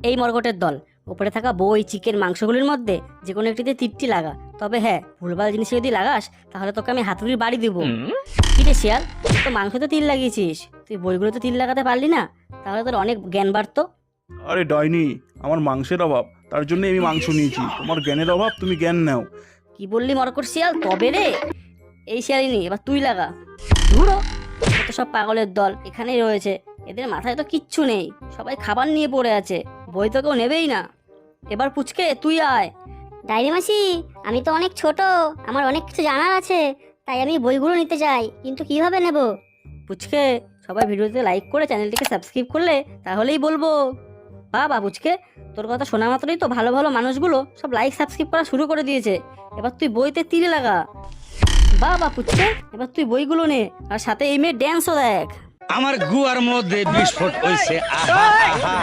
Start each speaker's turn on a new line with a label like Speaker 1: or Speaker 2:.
Speaker 1: এই মর্কটের দল, ওপরে থাকা বই, চিকেন, মাংসগুলির মধ্যে যে কোনো একটিতে তীরটি লাগা। তবে হ্যাঁ, ভুলভাল জিনিস যদি লাগাস তাহলে তোকে আমি হাতুড়ির বাড়ি দিব। কি রে শিয়াল, তুই তো মাংসতে তীর লাগিয়েছিস, তুই বইগুলো তো তীর লাগাতে পারলি না? তাহলে তোর অনেক জ্ঞান বাড়তো।
Speaker 2: আরে ডাইনি, আমার মাংসের অভাব, তার জন্য আমি মাংস নিয়েছি। তোমার জ্ঞানের অভাব, তুমি জ্ঞান নাও।
Speaker 1: কি বললি মরকট শিয়াল? তবে রে, এই শিয়ালিনী এবার তুই লাগা। ধুরো, তো সব পাগলের দল এখানেই রয়েছে, এদের মাথায় তো কিচ্ছু নেই, সবাই খাবার নিয়ে পড়ে আছে, বই তো কেউ নেবেই না। এবার পুচকে তুই আয়।
Speaker 3: ডাইনি মাসি, আমি তো অনেক ছোট, আমার অনেক কিছু জানার আছে, তাই আমি বইগুলো নিতে চাই, কিন্তু কিভাবে নেব?
Speaker 1: পুচকে, সবাই ভিডিওতে লাইক করে চ্যানেলটিকে সাবস্ক্রাইব করলে তাহলেই বলবো। বাবা পুচকে, তোর কথা শোনা মাত্রই তো ভালো ভালো মানুষগুলো সব লাইক সাবস্ক্রাইব করা শুরু করে দিয়েছে। এবার তুই বইতে তীরে লাগা। বাবা পুচকে, এবার তুই বইগুলো নে, আর সাথে এই মেয়ে ড্যান্সও দেখ।
Speaker 4: আমার গুয়ার মধ্যে বিস্ফোট হয়েছে। আহা আহা